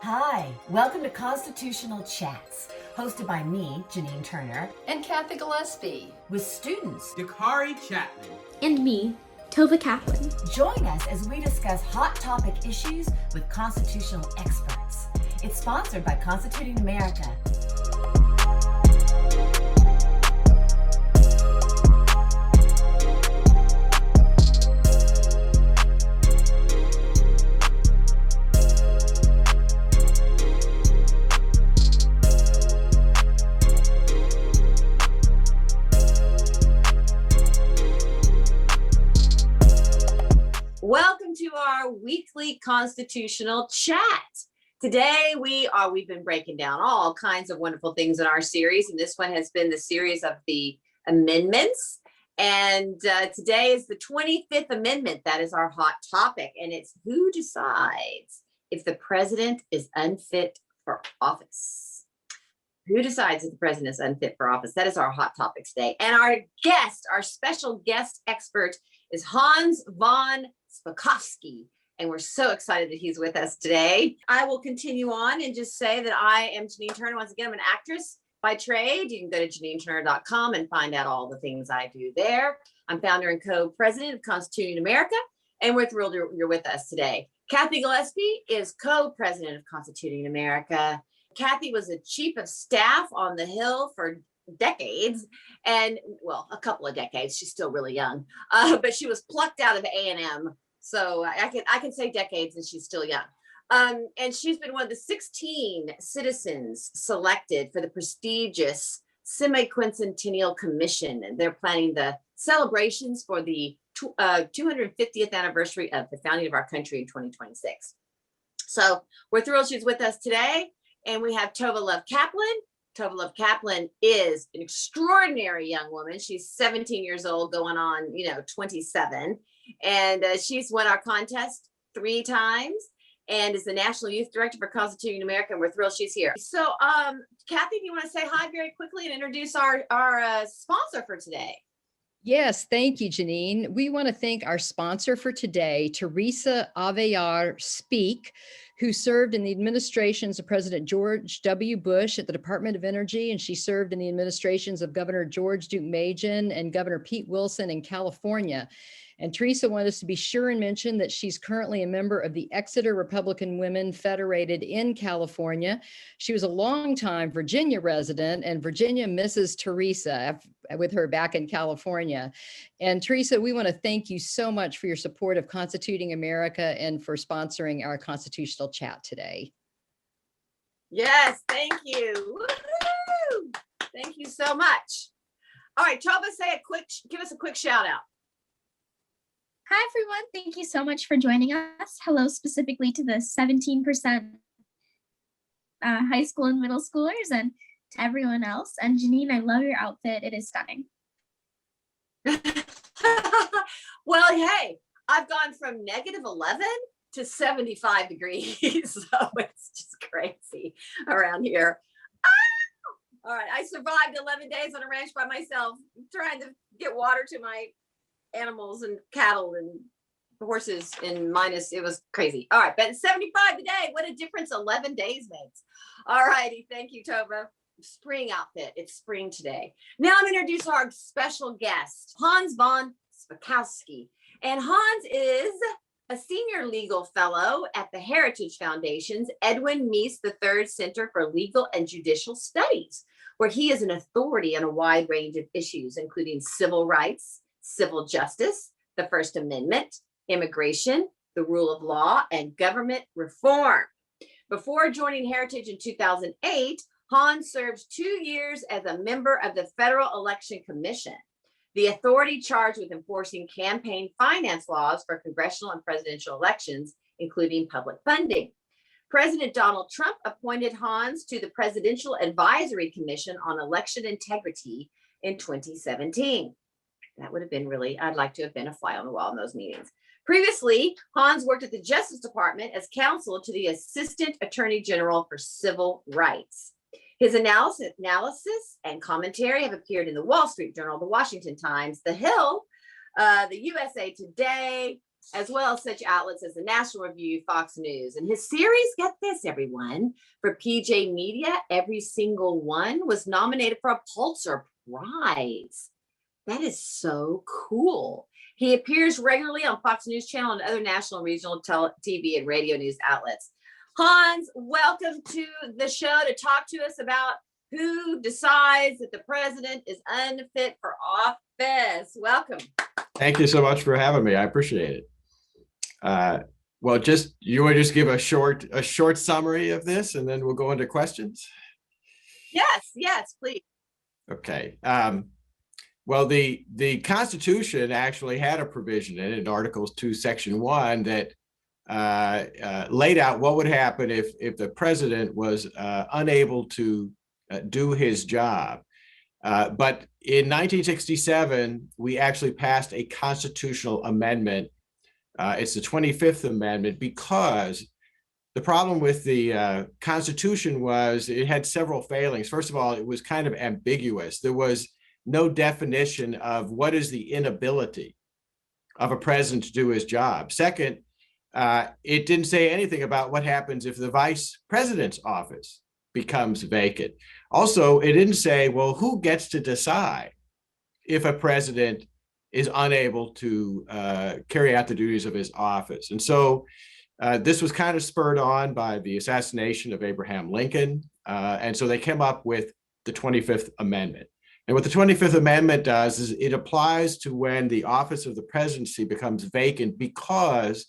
Hi, welcome to Constitutional Chats, hosted by me, Janine Turner, and Cathy Gillespie, with students Dakari Chapman and me, Tova Kaplan. Join us as we discuss hot topic issues with constitutional experts. It's sponsored by Constituting America. Welcome to our weekly constitutional chat. Today we've been breaking down all kinds of wonderful things in our series, and this one has been the series of the amendments. And today is the 25th amendment. That is our hot topic, and it's who decides if the president is unfit for office. Who decides if the president is unfit for office? That is our hot topic today. And our special guest expert is Hans von Spakovsky, and we're so excited that he's with us today. I will continue on and just say that I am Janine Turner. Once again, I'm an actress by trade. You can go to JanineTurner.com and find out all the things I do there. I'm founder and co-president of Constituting America, and we're thrilled you're with us today. Cathy Gillespie is co-president of Constituting America. Cathy was a chief of staff on the Hill for decades, and well, a couple of decades. She's still really young, but she was plucked out of A&M. So I can say decades, and she's still young. And she's been one of the 16 citizens selected for the prestigious Semi-Quincentennial Commission. And they're planning the celebrations for the 250th anniversary of the founding of our country in 2026. So we're thrilled she's with us today. And we have Tova Love Kaplan. Tova Love Kaplan is an extraordinary young woman. She's 17 years old, going on, 27. And she's won our contest 3 times and is the National Youth Director for Constituting America. And we're thrilled she's here. So, Cathy, do you want to say hi very quickly and introduce our sponsor for today? Yes, thank you, Janine. We want to thank our sponsor for today, Teresa Avelar Speak, who served in the administrations of President George W. Bush at the Department of Energy, and she served in the administrations of Governor George Duke Majan and Governor Pete Wilson in California. And Teresa wanted us to be sure and mention that she's currently a member of the Exeter Republican Women Federated in California. She was a longtime Virginia resident, and Virginia misses Teresa with her back in California. And Teresa, we want to thank you so much for your support of Constituting America and for sponsoring our constitutional chat today. Yes, thank you. Woo-hoo! Thank you so much. All right, Tova, give us a quick shout out. Hi, everyone. Thank you so much for joining us. Hello, specifically to the 17% high school and middle schoolers, and to everyone else. And Janine, I love your outfit. It is stunning. Well, hey, I've gone from -11 to 75 degrees. So it's just crazy around here. Ah! All right. I survived 11 days on a ranch by myself, trying to get water to my animals and cattle and horses and it was crazy. All right, but it's 75 today. What a difference 11 days makes. All righty, thank you, Tova. Spring outfit. It's spring today. Now I'm going to introduce our special guest, Hans von Spakovsky. And Hans is a senior legal fellow at the Heritage Foundation's Edwin Meese III Center for Legal and Judicial Studies, where he is an authority on a wide range of issues, including civil rights, civil justice, the First Amendment, immigration, the rule of law, and government reform. Before joining Heritage in 2008, Hans served 2 years as a member of the Federal Election Commission, the authority charged with enforcing campaign finance laws for congressional and presidential elections, including public funding. President Donald Trump appointed Hans to the Presidential Advisory Commission on Election Integrity in 2017. That would have been I'd like to have been a fly on the wall in those meetings. Previously, Hans worked at the Justice Department as counsel to the Assistant Attorney General for Civil Rights. His analysis and commentary have appeared in the Wall Street Journal, the Washington Times, The Hill, the USA Today, as well as such outlets as the National Review, Fox News. And his series, get this, everyone, for PJ Media, every single one was nominated for a Pulitzer Prize. That is so cool. He appears regularly on Fox News Channel and other national and regional TV and radio news outlets. Hans, welcome to the show to talk to us about who decides that the president is unfit for office. Welcome. Thank you so much for having me. I appreciate it. Well, you want to just give a short summary of this, and then we'll go into questions. Yes, please. Okay. Well, the Constitution actually had a provision in Article 2, Section 1 that laid out what would happen if the president was unable to do his job. But in 1967, we actually passed a constitutional amendment. It's the 25th Amendment, because the problem with the Constitution was it had several failings. First of all, it was kind of ambiguous. There was no definition of what is the inability of a president to do his job. Second, it didn't say anything about what happens if the vice president's office becomes vacant. Also, it didn't say, well, who gets to decide if a president is unable to carry out the duties of his office. And so this was kind of spurred on by the assassination of Abraham Lincoln. And so they came up with the 25th Amendment. And what the 25th Amendment does is it applies to when the office of the presidency becomes vacant because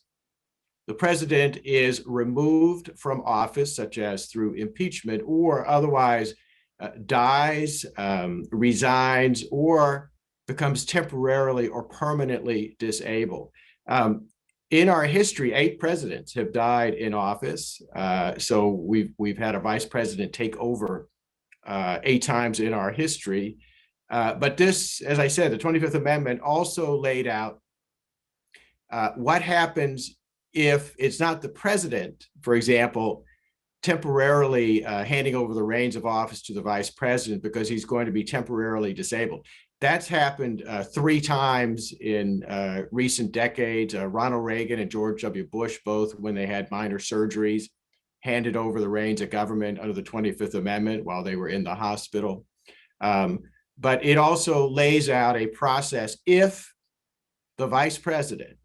the president is removed from office, such as through impeachment, or otherwise dies, resigns, or becomes temporarily or permanently disabled. In our history, 8 presidents have died in office. So we've had a vice president take over 8 times in our history. But this, as I said, the 25th Amendment also laid out what happens if it's not the president, for example, temporarily handing over the reins of office to the vice president because he's going to be temporarily disabled. That's happened 3 times in recent decades. Ronald Reagan and George W. Bush, both when they had minor surgeries, handed over the reins of government under the 25th Amendment while they were in the hospital. But it also lays out a process if the vice president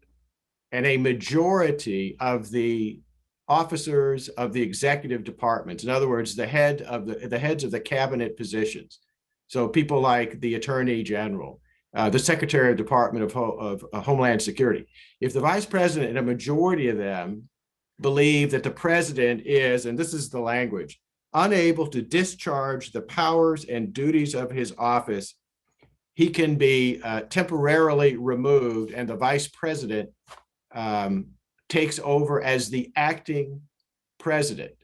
and a majority of the officers of the executive departments, in other words, the heads of the cabinet positions, so people like the Attorney General, the Secretary of Department of Homeland Security, if the vice president and a majority of them believe that the president is, and this is the language, unable to discharge the powers and duties of his office, he can be temporarily removed, and the vice president takes over as the acting president.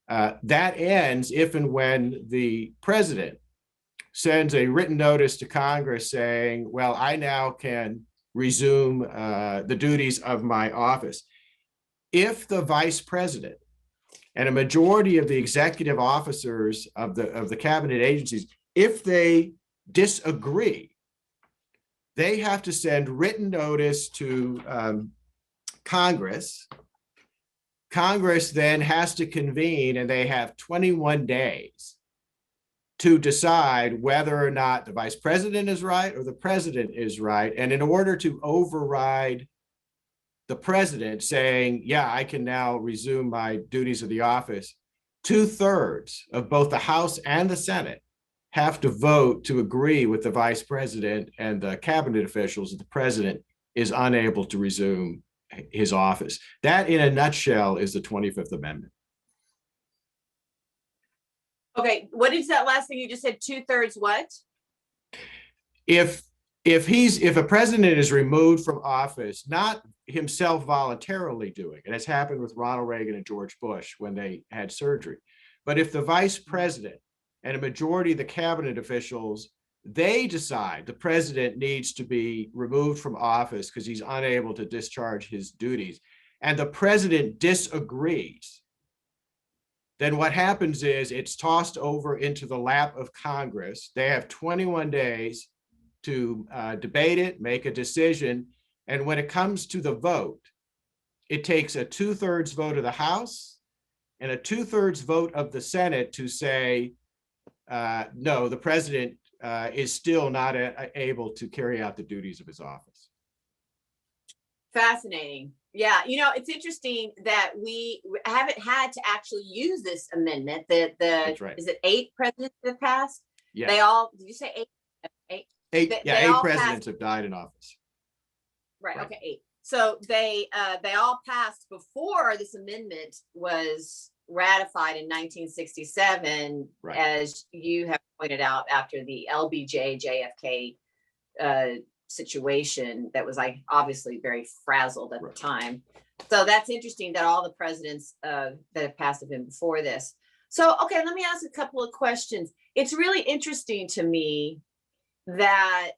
That ends if and when the president sends a written notice to Congress saying, well, I now can resume the duties of my office. If the vice president and a majority of the executive officers of the cabinet agencies, if they disagree, they have to send written notice to Congress. Congress then has to convene, and they have 21 days to decide whether or not the vice president is right or the president is right. And in order to override the president saying, yeah, I can now resume my duties of the office, 2/3 of both the House and the Senate have to vote to agree with the vice president and the cabinet officials that the president is unable to resume his office. That, in a nutshell, is the 25th Amendment. Okay, what is that last thing you just said? 2/3 what? If a president is removed from office, not himself voluntarily doing it, as happened with Ronald Reagan and George Bush when they had surgery, but if the vice president and a majority of the cabinet officials, they decide the president needs to be removed from office because he's unable to discharge his duties, and the president disagrees, then what happens is it's tossed over into the lap of Congress. They have 21 days to debate it, make a decision. And when it comes to the vote, it takes a 2/3 vote of the House and a 2/3 vote of the Senate to say, no, the president is still not able to carry out the duties of his office. Fascinating. Yeah, it's interesting that we haven't had to actually use this amendment. That's right. Is it 8 presidents that have passed? Yeah. They all, did you say 8? 8. Eight all presidents have died in office. Right. Okay. 8. So they all passed before this amendment was ratified in 1967, Right. as you have pointed out, after the LBJ JFK situation that was obviously very frazzled at Right. the time. So that's interesting that all the presidents that have passed have been before this. So, okay, let me ask a couple of questions. It's really interesting to me that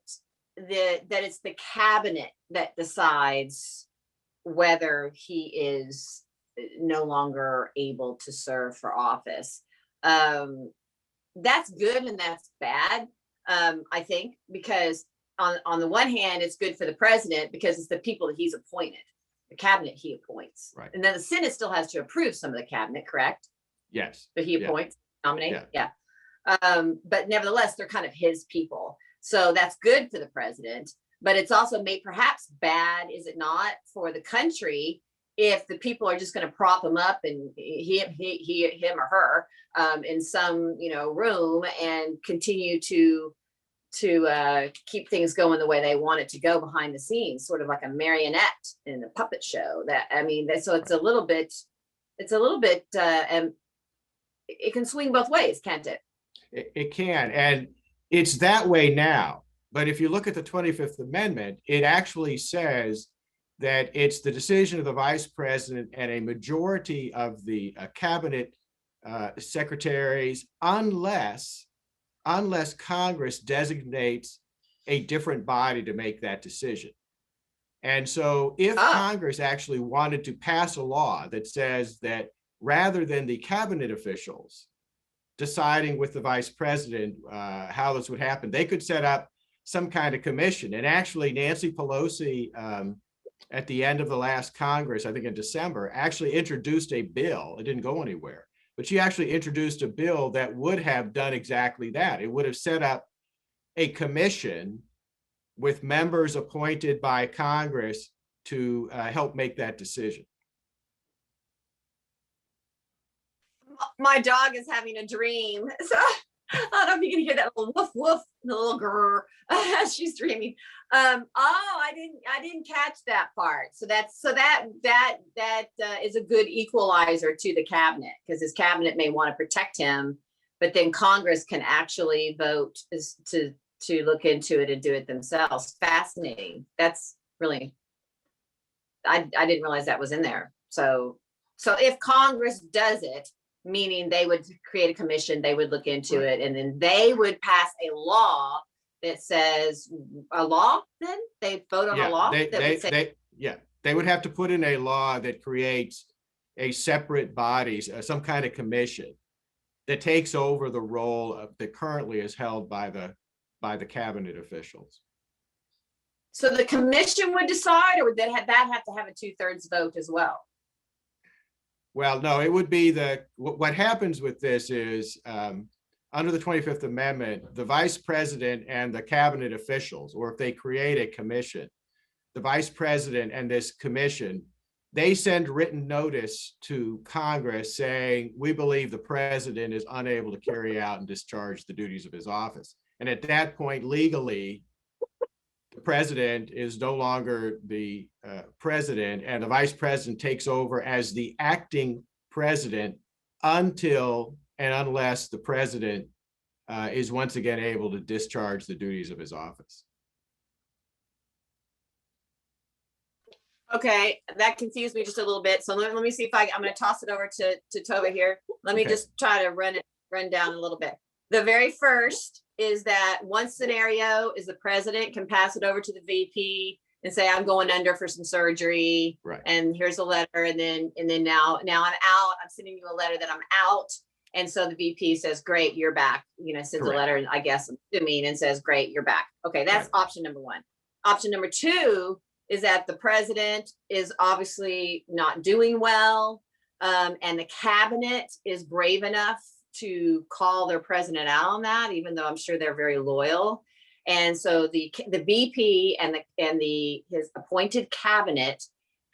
it's the cabinet that decides whether he is no longer able to serve for office. That's good and that's bad, I think, because on the one hand, it's good for the president because it's the people that he's appointed, the cabinet he appoints. Right. And then the Senate still has to approve some of the cabinet, correct? Yes. But he appoints, nominates. Yeah. But nevertheless, they're kind of his people. So that's good for the president, but it's also made perhaps bad, is it not, for the country if the people are just going to prop him up and him or her in some room and continue to keep things going the way they want it to go behind the scenes, sort of like a marionette in a puppet show. So it's a little bit, it can swing both ways, can't it? It can, and it's that way now. But if you look at the 25th Amendment, it actually says that it's the decision of the vice president and a majority of the cabinet secretaries, unless Congress designates a different body to make that decision. And so if Congress actually wanted to pass a law that says that rather than the cabinet officials deciding with the vice president how this would happen, they could set up some kind of commission. And actually, Nancy Pelosi, at the end of the last Congress, I think in December, actually introduced a bill. It didn't go anywhere, but she actually introduced a bill that would have done exactly that. It would have set up a commission with members appointed by Congress to help make that decision. My dog is having a dream. So I don't know if you can hear that little woof woof, the little grrr as she's dreaming. I didn't catch that part. So that is a good equalizer to the cabinet, because his cabinet may want to protect him, but then Congress can actually vote to look into it and do it themselves. Fascinating. That's really, I didn't realize that was in there. So if Congress does it, meaning they would create a commission, they would look into it, and then they would pass a law that says then they vote on a law. They would have to put in a law that creates a separate body, some kind of commission that takes over the role that currently is held by the cabinet officials. So the commission would decide, or would that have to have a 2/3 vote as well? Well, no, it would be what happens with this is under the 25th Amendment, the vice president and the cabinet officials, or if they create a commission, the vice president and this commission, they send written notice to Congress saying, we believe the president is unable to carry out and discharge the duties of his office. And at that point, legally, the president is no longer the president, and the vice president takes over as the acting president until and unless the president is once again able to discharge the duties of his office. Okay, that confused me just a little bit. So let me see if I'm going to toss it over to Tova here. Let me just try to run down a little bit. The very first is that one scenario is the president can pass it over to the VP and say, I'm going under for some surgery. Right. And here's a letter. And then now I'm out. I'm sending you a letter that I'm out. And so the VP says, great, you're back. Sends a letter, I guess, to me, and says, great, you're back. Okay, that's option number one. Option number two is that the president is obviously not doing well, and the cabinet is brave enough to call their president out on that, even though I'm sure they're very loyal. And so the VP and his appointed cabinet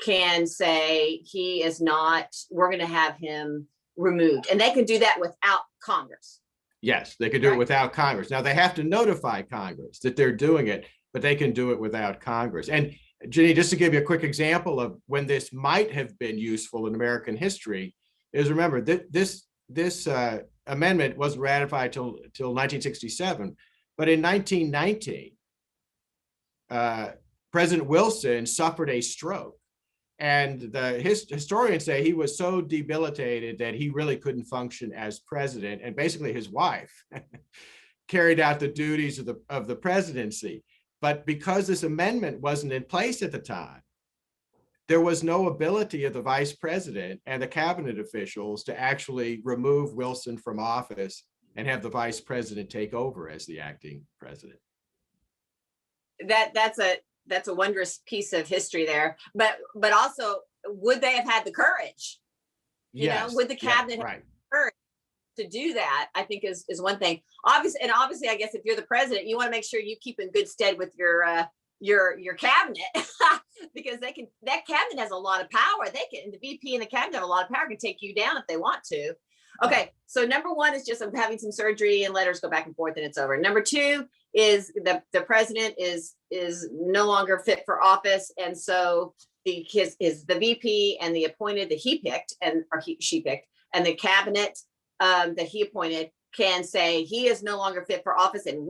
can say he is not, we're going to have him removed, and they can do that without Congress. Yes, they can do it without Congress. Now they have to notify Congress that they're doing it, but they can do it without Congress. And Janine, just to give you a quick example of when this might have been useful in American history, is remember that this amendment wasn't ratified till 1967, but in 1919, President Wilson suffered a stroke, and the historians say he was so debilitated that he really couldn't function as president, and basically his wife carried out the duties of the presidency. But because this amendment wasn't in place at the time, there was no ability of the vice president and the cabinet officials to actually remove Wilson from office and have the vice president take over as the acting president. That's a wondrous piece of history there. But also, would they have had the courage? Yes. Would the cabinet have the courage to do that? I think is one thing. Obviously, I guess if you're the president, you want to make sure you keep in good stead with your cabinet because that cabinet has a lot of power. The VP and the cabinet have a lot of power, can take you down if they want to. Okay, so number one is just I'm having some surgery and letters go back and forth and it's over. Number two is the president is no longer fit for office, and so the VP and the appointed that he picked she picked and the cabinet that he appointed can say he is no longer fit for office and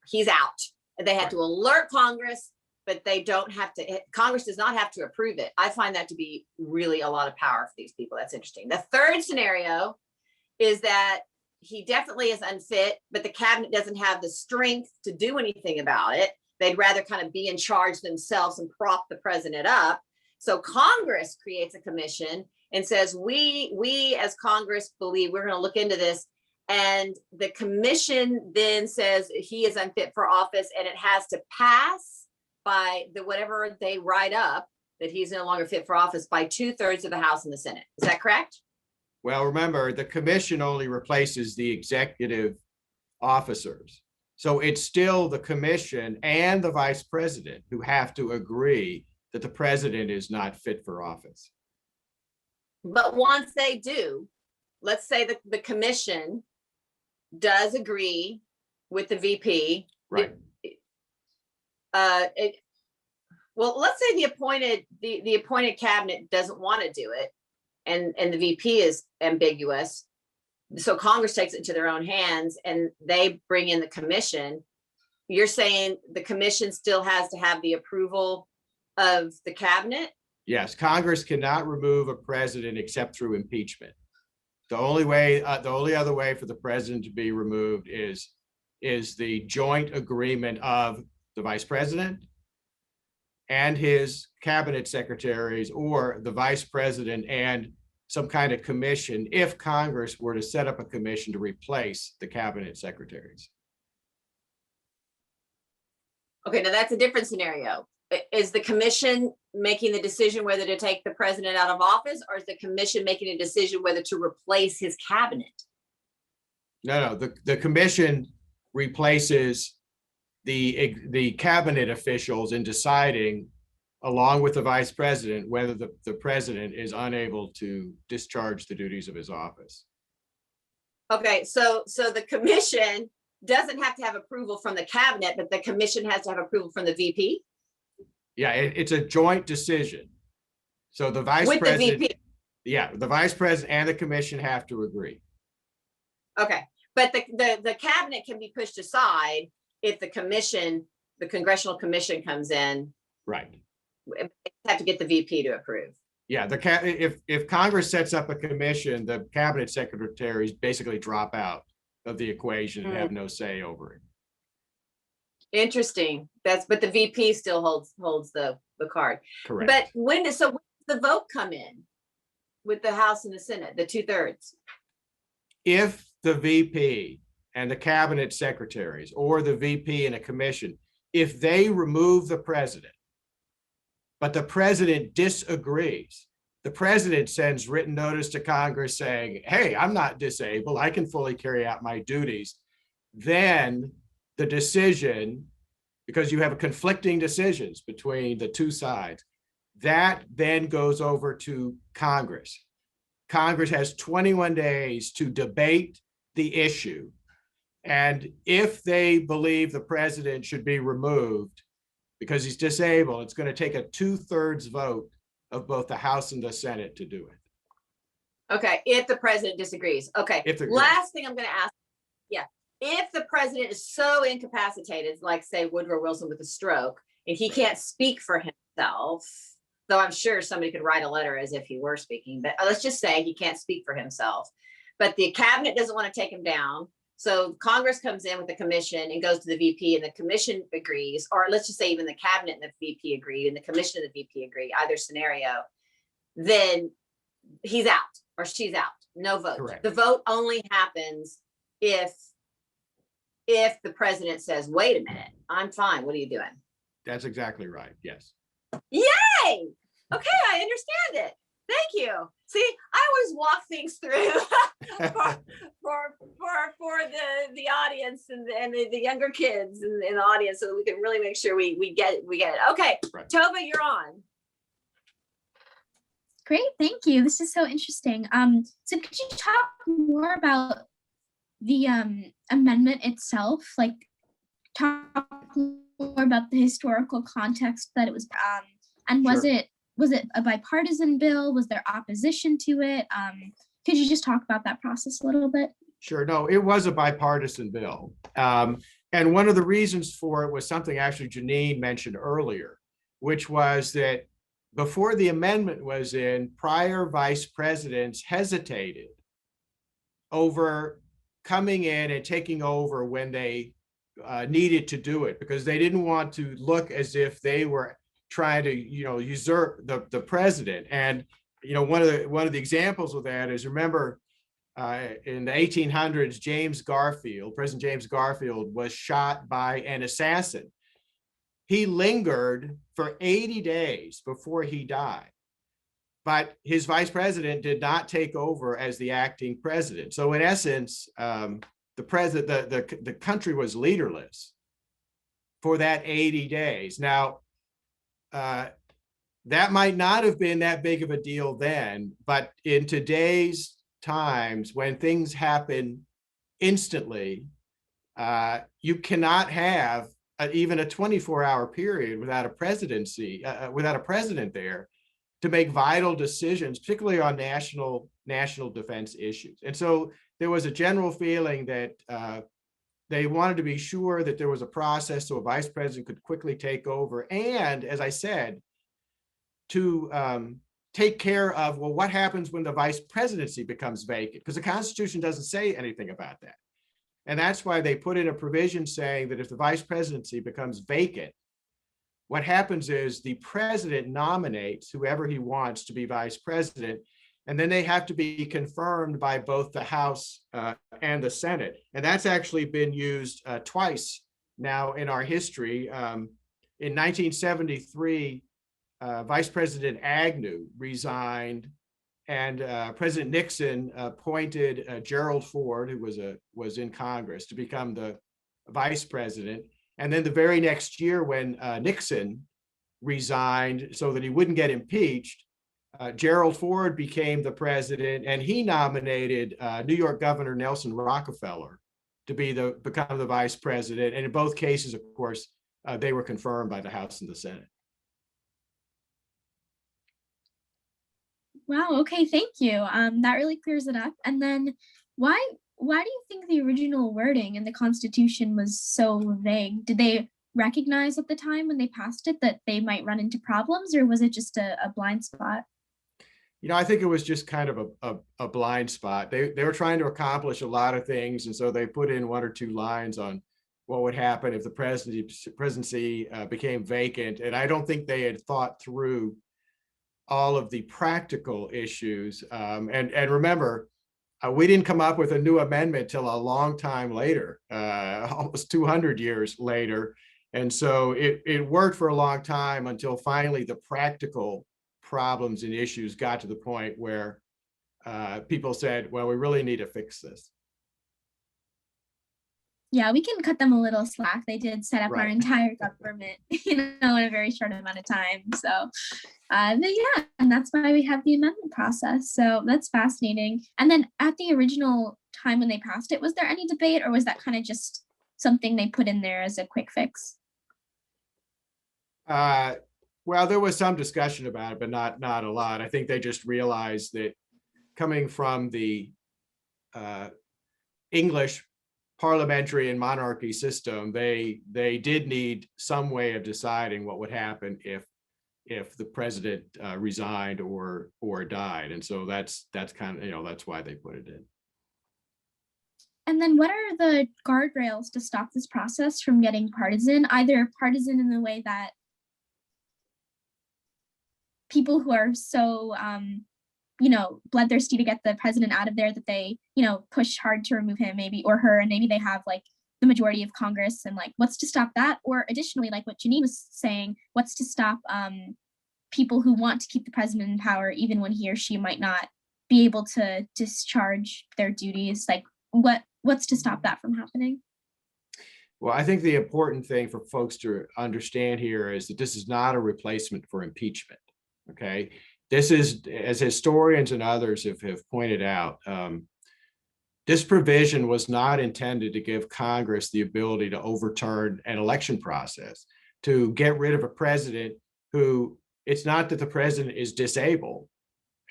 he's out. And they have to alert Congress, but they don't have to. Congress does not have to approve it. I find that to be really a lot of power for these people. That's interesting. The third scenario is that he definitely is unfit, but the cabinet doesn't have the strength to do anything about it. They'd rather kind of be in charge themselves and prop the president up. So Congress creates a commission and says, we as Congress believe we're going to look into this. And the commission then says he is unfit for office, and it has to pass by whatever they write up that he's no longer fit for office by 2/3 of the House and the Senate. Is that correct? Well, remember, the commission only replaces the executive officers. So it's still the commission and the vice president who have to agree that the president is not fit for office. But once they do, let's say the commission does agree with the VP. Right. Well, let's say the appointed cabinet doesn't want to do it, and the VP is ambiguous. So Congress takes it into their own hands and they bring in the commission. You're saying the commission still has to have the approval of the cabinet? Yes, Congress cannot remove a president except through impeachment. The only other way for the president to be removed is the joint agreement of the vice president and his cabinet secretaries, or the vice president and some kind of commission, if Congress were to set up a commission to replace the cabinet secretaries. Okay, now that's a different scenario. Is the commission making the decision whether to take the president out of office, or is the commission making a decision whether to replace his cabinet? No, the commission replaces the cabinet officials in deciding, along with the vice president, whether the president is unable to discharge the duties of his office. Okay, so the commission doesn't have to have approval from the cabinet, but the commission has to have approval from the VP? Yeah, it's a joint decision. So the vice with president, the VP. Yeah, the vice president and the commission have to agree. Okay, but the cabinet can be pushed aside if the congressional commission comes in. Right. They have to get the VP to approve. Yeah, if Congress sets up a commission, the cabinet secretaries basically drop out of the equation and have no say over it. Interesting. But the VP still holds the card. Correct. But when does the vote come in with the House and the Senate, the 2/3? If the VP and the cabinet secretaries, or the VP and a commission, if they remove the president, but the president disagrees. The president sends written notice to Congress saying, hey, I'm not disabled. I can fully carry out my duties. Then the decision, because you have conflicting decisions between the two sides, that then goes over to Congress. Congress has 21 days to debate the issue. And if they believe the president should be removed because he's disabled, it's going to take a 2/3 vote of both the House and the Senate to do it. Okay, if the president disagrees. Okay, last thing I'm going to ask. Yeah, if the president is so incapacitated, like say Woodrow Wilson with a stroke, and he can't speak for himself, though I'm sure somebody could write a letter as if he were speaking, but let's just say he can't speak for himself, but the cabinet doesn't want to take him down. So Congress comes in with the commission and goes to the VP, and the commission agrees, or let's just say even the cabinet and the VP agreed and the commission and the VP agree, either scenario, then he's out or she's out, no vote. Correct. The vote only happens if the president says, wait a minute, I'm fine, what are you doing? That's exactly right, yes. Yay! Okay, I understand it. Thank you. See, I always walk things through for the audience and the younger kids in the audience, so that we can really make sure we get it. Okay, right. Tova, you're on. Great, thank you. This is so interesting. So could you talk more about the amendment itself? Like, talk more about the historical context that it was, and was Sure. Was it a bipartisan bill? Was there opposition to it? Could you just talk about that process a little bit? Sure. No, it was a bipartisan bill. And one of the reasons for it was something actually Janine mentioned earlier, which was that before the amendment was in, prior vice presidents hesitated over coming in and taking over when they needed to do it, because they didn't want to look as if they were trying to, usurp the president. And, one of the examples of that is, remember, in the 1800s, President James Garfield was shot by an assassin. He lingered for 80 days before he died, but his vice president did not take over as the acting president. So in essence, the country was leaderless for that 80 days. Now, that might not have been that big of a deal then, but in today's times, when things happen instantly, you cannot have even a 24-hour period without a presidency, without a president there to make vital decisions, particularly on national defense issues. And so there was a general feeling that they wanted to be sure that there was a process so a vice president could quickly take over. And as I said, to take care of, well, what happens when the vice presidency becomes vacant? Because the Constitution doesn't say anything about that. And that's why they put in a provision saying that if the vice presidency becomes vacant, what happens is the president nominates whoever he wants to be vice president, and then they have to be confirmed by both the House and the Senate. And that's actually been used twice now in our history. In 1973, Vice President Agnew resigned, and President Nixon appointed Gerald Ford, who was in Congress, to become the vice president. And then the very next year, when Nixon resigned so that he wouldn't get impeached, Gerald Ford became the president, and he nominated New York Governor Nelson Rockefeller to become the vice president. And in both cases, of course, they were confirmed by the House and the Senate. Wow, okay, thank you. That really clears it up. And then why do you think the original wording in the Constitution was so vague? Did they recognize at the time when they passed it that they might run into problems, or was it just a blind spot? I think it was just kind of a blind spot. They were trying to accomplish a lot of things, and so they put in one or two lines on what would happen if the presidency became vacant. And I don't think they had thought through all of the practical issues. And remember, we didn't come up with a new amendment till a long time later, almost 200 years later. And so it worked for a long time until finally the practical problems and issues got to the point where people said, well, we really need to fix this. Yeah, we can cut them a little slack. They did set up our Right. entire government, in a very short amount of time. So, but yeah, and that's why we have the amendment process. So that's fascinating. And then at the original time when they passed it, was there any debate, or was that kind of just something they put in there as a quick fix? Well, there was some discussion about it, but not a lot. I think they just realized that coming from the English parliamentary and monarchy system, they did need some way of deciding what would happen if the president resigned or died. And so that's kind of, that's why they put it in. And then what are the guardrails to stop this process from getting partisan, either partisan in the way that people who are so, bloodthirsty to get the president out of there that they, push hard to remove him, maybe, or her, and maybe they have like the majority of Congress, and like, what's to stop that? Or additionally, like what Janine was saying, what's to stop people who want to keep the president in power, even when he or she might not be able to discharge their duties? Like, what's to stop that from happening? Well, I think the important thing for folks to understand here is that this is not a replacement for impeachment. Okay, this is, as historians and others have pointed out, this provision was not intended to give Congress the ability to overturn an election process, to get rid of a president who, it's not that the president is disabled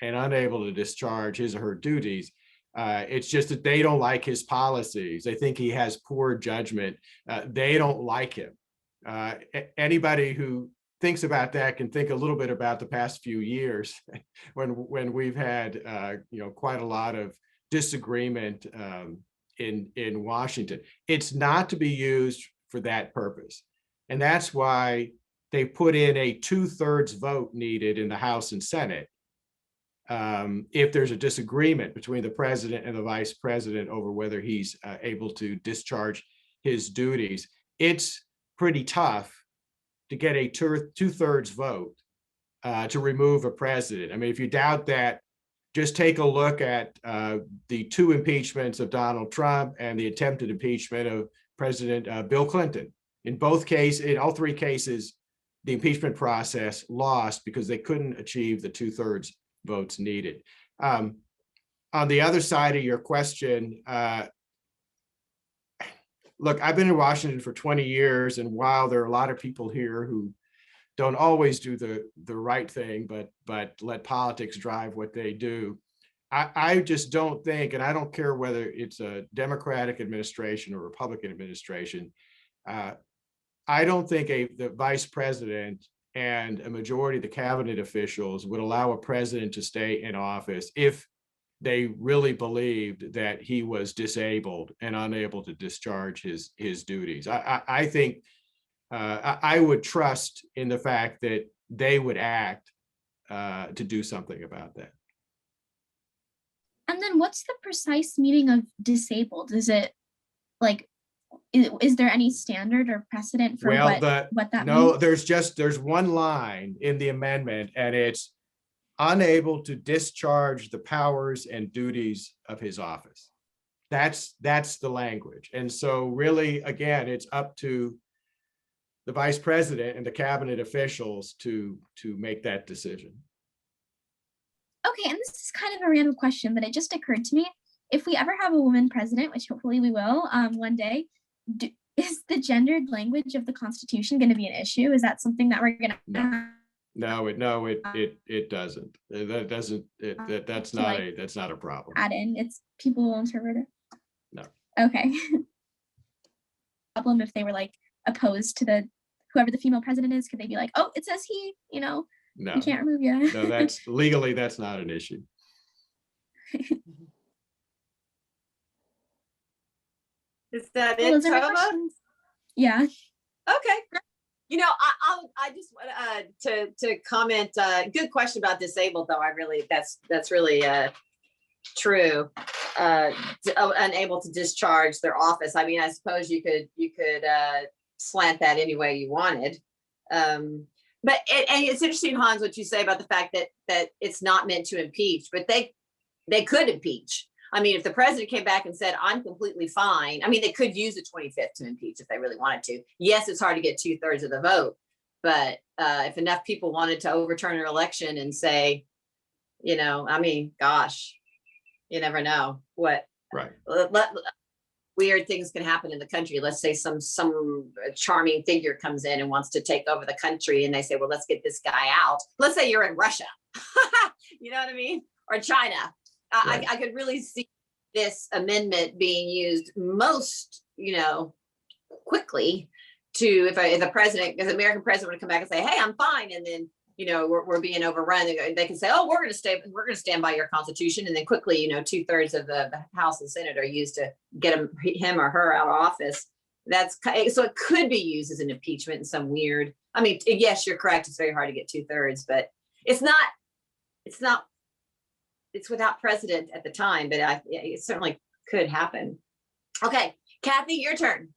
and unable to discharge his or her duties. It's just that they don't like his policies. They think he has poor judgment. They don't like him. Anybody who thinks about that can think a little bit about the past few years when we've had quite a lot of disagreement in Washington. It's not to be used for that purpose. And that's why they put in a 2/3 vote needed in the House and Senate if there's a disagreement between the president and the vice president over whether he's able to discharge his duties. It's pretty tough to get a 2/3 vote to remove a president. I mean, if you doubt that, just take a look at the 2 impeachments of Donald Trump and the attempted impeachment of President Bill Clinton. In all 3 cases, the impeachment process lost because they couldn't achieve the 2/3 votes needed. On the other side of your question, look, I've been in Washington for 20 years, and while there are a lot of people here who don't always do the right thing, but let politics drive what they do, I just don't think, and I don't care whether it's a Democratic administration or Republican administration, I don't think the vice president and a majority of the cabinet officials would allow a president to stay in office if they really believed that he was disabled and unable to discharge his duties. I think I would trust in the fact that they would act to do something about that. And then what's the precise meaning of disabled? Is it like, is there any standard or precedent for what that means? No, there's one line in the amendment, and it's unable to discharge the powers and duties of his office. That's the language. And so really, again, it's up to the vice president and the cabinet officials to make that decision. Okay, and this is kind of a random question, but it just occurred to me. If we ever have a woman president, which hopefully we will one day, is the gendered language of the Constitution going to be an issue? Is that something that we're going to? No, it doesn't. That's not a problem. Add in, it's people will interpret it. No. Okay. Problem if they were like opposed to whoever the female president is, could they be like, oh, it says he, No, we can't remove you. No, that's legally, that's not an issue. Is that it, Tova? Yeah. Okay. I just want to comment. Good question about disabled, though. That's really true. Unable to discharge their office. I mean, I suppose you could slant that any way you wanted. And it's interesting, Hans, what you say about the fact that it's not meant to impeach, but they could impeach. I mean, if the president came back and said, I'm completely fine, I mean, they could use the 25th to impeach if they really wanted to. Yes, it's hard to get 2/3 of the vote, but if enough people wanted to overturn an election and say, I mean, gosh, you never know what Right. Weird things can happen in the country. Let's say some charming figure comes in and wants to take over the country, and they say, well, let's get this guy out. Let's say you're in Russia, you know what I mean? Or China. Right. I could really see this amendment being used most, quickly to, if the president, as American president would come back and say, hey, I'm fine. And then, we're being overrun. They can say, oh, we're going to stand by your Constitution. And then quickly, 2/3 of the House and Senate are used to get him or her out of office. So it could be used as an impeachment in some weird, I mean, yes, you're correct. It's very hard to get 2/3, but it's without precedent at the time, but it certainly could happen. Okay, Cathy, your turn.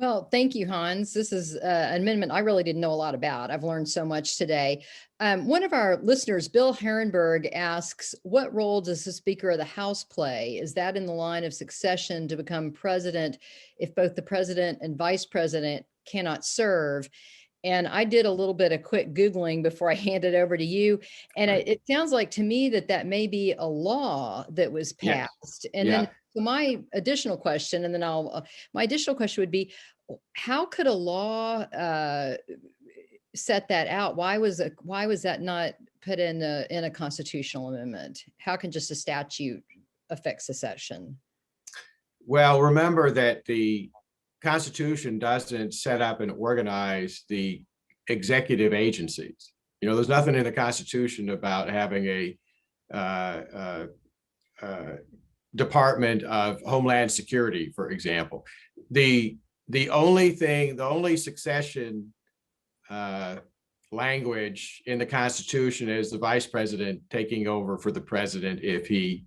Well, thank you, Hans. This is an amendment I really didn't know a lot about. I've learned so much today. One of our listeners, Bill Herrenberg, asks, what role does the Speaker of the House play? Is that in the line of succession to become president if both the president and vice president cannot serve? And I did a little bit of quick Googling before I hand it over to you. And it sounds like to me that may be a law that was passed. Yes. And then so my additional question would be, how could a law set that out? Why was that not put in a constitutional amendment? How can just a statute affect secession? Well, remember that the Constitution doesn't set up and organize the executive agencies. There's nothing in the Constitution about having a Department of Homeland Security, for example. The only succession language in the Constitution is the vice president taking over for the president if he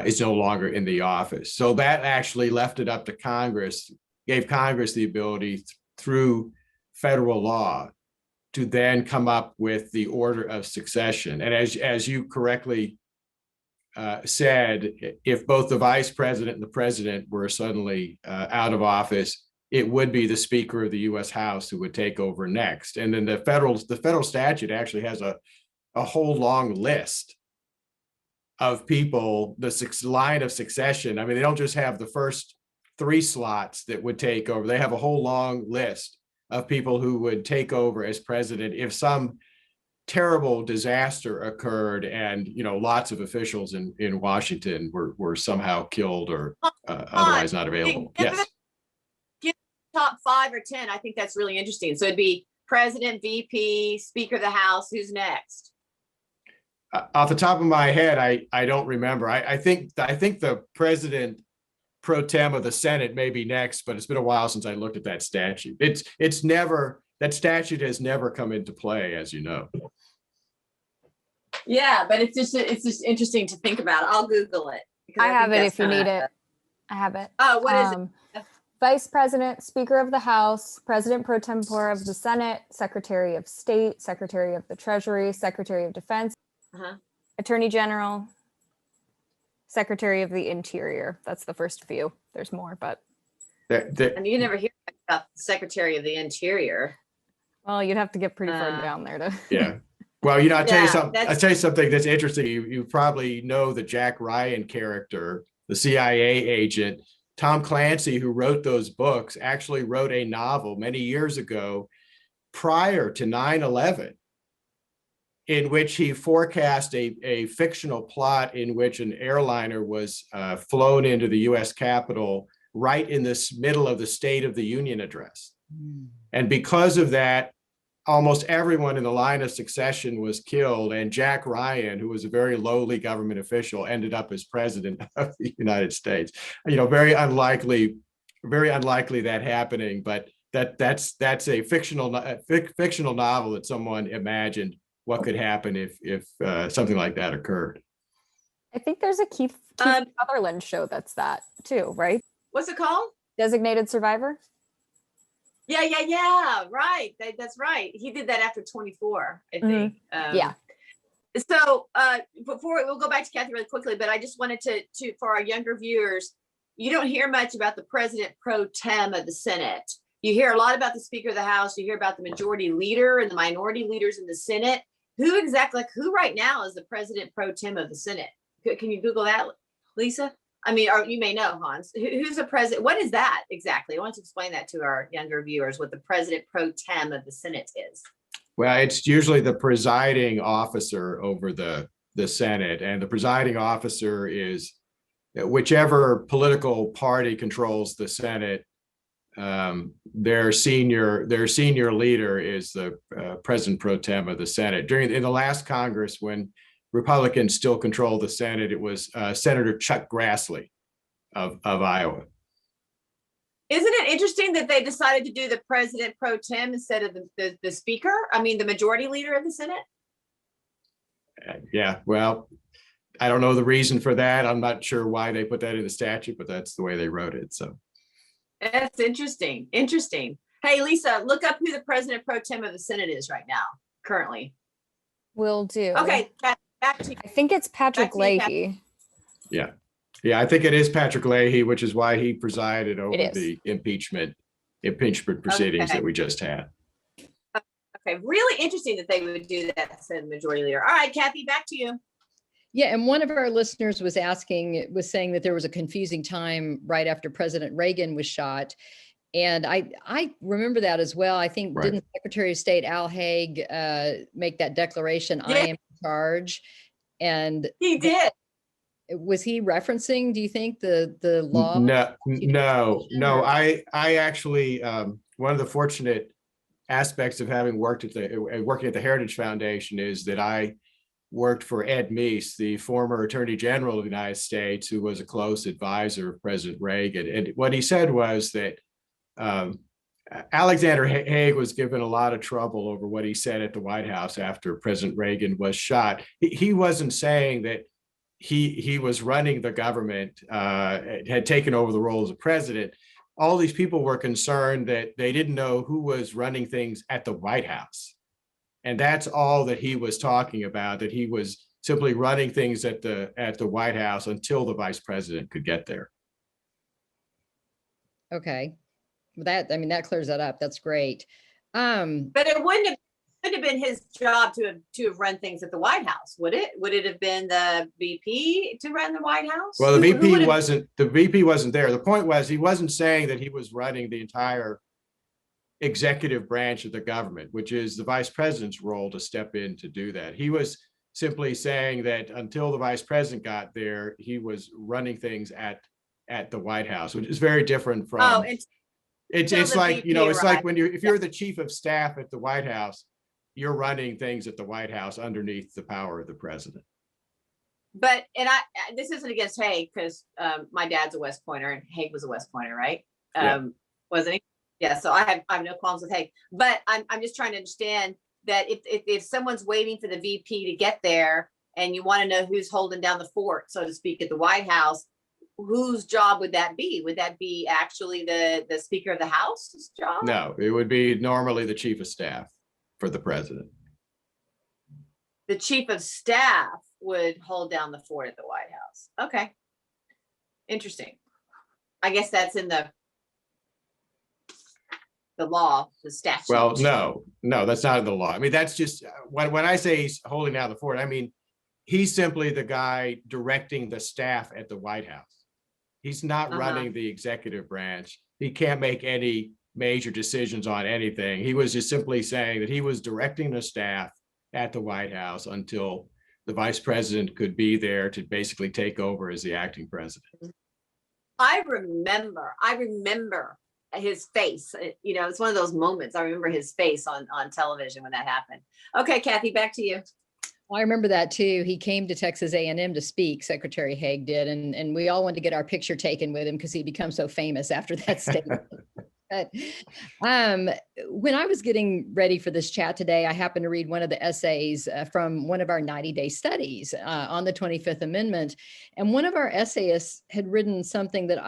is no longer in the office. So that actually left it up to Congress, gave Congress the ability through federal law to then come up with the order of succession. And as you correctly said, if both the vice president and the president were suddenly out of office, it would be the Speaker of the U.S. House who would take over next. And then the federal statute actually has a whole long list of people, the line of succession. I mean, they don't just have the first 3 slots that would take over. They have a whole long list of people who would take over as president if some terrible disaster occurred and lots of officials in Washington were somehow killed or otherwise not available. Yes. Give top 5 or 10. I think that's really interesting. So it'd be president, VP, Speaker of the House. Who's next? Off the top of my head, I don't remember. I think the president pro tem of the Senate may be next, but it's been a while since I looked at that statute. That statute has never come into play, as you know. Yeah, but it's just interesting to think about. I'll Google it. I have it if you need it. I have it. Oh, what is it? Vice President, Speaker of the House, President pro tempore of the Senate, Secretary of State, Secretary of the Treasury, Secretary of Defense, Attorney General, Secretary of the Interior. That's the first few. There's more, but. And you never hear about the Secretary of the Interior. Well, you'd have to get pretty far down there to. Yeah. Well, I'll tell you something that's interesting. You probably know the Jack Ryan character, the CIA agent. Tom Clancy, who wrote those books, actually wrote a novel many years ago prior to 9/11, in which he forecast a fictional plot in which an airliner was flown into the U.S. Capitol right in the middle of the State of the Union address. And because of that, almost everyone in the line of succession was killed. And Jack Ryan, who was a very lowly government official, ended up as president of the United States. Very unlikely that happening, but that's a fictional novel that someone imagined what could happen if something like that occurred. I think there's a Keith Sutherland show that's that too, right? What's it called? Designated Survivor. Yeah. Right. That's right. He did that after 24, I think. Yeah. So before we'll go back to Cathy really quickly, but I just wanted to for our younger viewers, you don't hear much about the president pro tem of the Senate. You hear a lot about the Speaker of the House. You hear about the majority leader and the minority leaders in the Senate. Who exactly, like who right now is the president pro tem of the Senate? Can you Google that, Lisa? I mean, or you may know, Hans. Who's the president? What is that exactly? I want to explain that to our younger viewers, what the president pro tem of the Senate is. Well, it's usually the presiding officer over the Senate, and the presiding officer is whichever political party controls the Senate. Their senior leader is the president pro tem of the Senate. In the last Congress, when Republicans still controlled the Senate, it was Senator Chuck Grassley of Iowa. Isn't it interesting that they decided to do the president pro tem instead of the speaker? I mean, the majority leader of the Senate? Yeah, well, I don't know the reason for that. I'm not sure why they put that in the statute, but that's the way they wrote it. So that's interesting. Interesting. Hey, Lisa, look up who the president pro tem of the Senate is right now, currently. Will do. Okay, back to you. I think it's Patrick Leahy. Yeah, I think it is Patrick Leahy, which is why he presided over the impeachment proceedings that we just had. Okay, really interesting that they would do that, said majority leader. All right, Cathy, back to you. Yeah, and one of our listeners was saying that there was a confusing time right after President Reagan was shot. And I remember that as well. I think, didn't Secretary of State Al Haig make that declaration, I am in charge? And he did. Was he referencing, do you think, the law? No. I actually, one of the fortunate aspects of having working at the Heritage Foundation is that I worked for Ed Meese, the former Attorney General of the United States, who was a close advisor of President Reagan. And what he said was that Alexander Haig was given a lot of trouble over what he said at the White House after President Reagan was shot. He wasn't saying that he was running the government, had taken over the role as a president. All these people were concerned that they didn't know who was running things at the White House. And that's all that he was talking about, that he was simply running things at the White House until the vice president could get there. Okay. That clears that up. That's great. But it wouldn't have been his job to have run things at the White House, would it? Would it have been the VP to run the White House? Well, the VP wasn't there. The point was, he wasn't saying that he was running the entire executive branch of the government, which is the vice president's role to step in to do that. He was simply saying that until the vice president got there, he was running things at the White House, which is very different from. It's like, it's like when if you're the chief of staff at the White House, you're running things at the White House underneath the power of the president. But, this isn't against Haig, because my dad's a West Pointer and Haig was a West Pointer, right? Wasn't he? Yeah, so I have no qualms with Haig. But I'm just trying to understand that if someone's waiting for the VP to get there and you want to know who's holding down the fort, so to speak, at the White House, whose job would that be? Would that be actually the Speaker of the House's job? No, it would be normally the chief of staff for the president. The chief of staff would hold down the fort at the White House. Okay. Interesting. I guess that's in the law, the statute. Well, no, that's not in the law. I mean, that's just when I say he's holding down the fort, I mean, he's simply the guy directing the staff at the White House. He's not running the executive branch. He can't make any major decisions on anything. He was just simply saying that he was directing the staff at the White House until the vice president could be there to basically take over as the acting president. I remember his face. It's one of those moments. I remember his face on television when that happened. Okay, Cathy, back to you. Well, I remember that too. He came to Texas A&M to speak, Secretary Haig did, and we all wanted to get our picture taken with him because he'd become so famous after that statement. But when I was getting ready for this chat today, I happened to read one of the essays from one of our 90-day studies on the 25th Amendment. And one of our essayists had written something that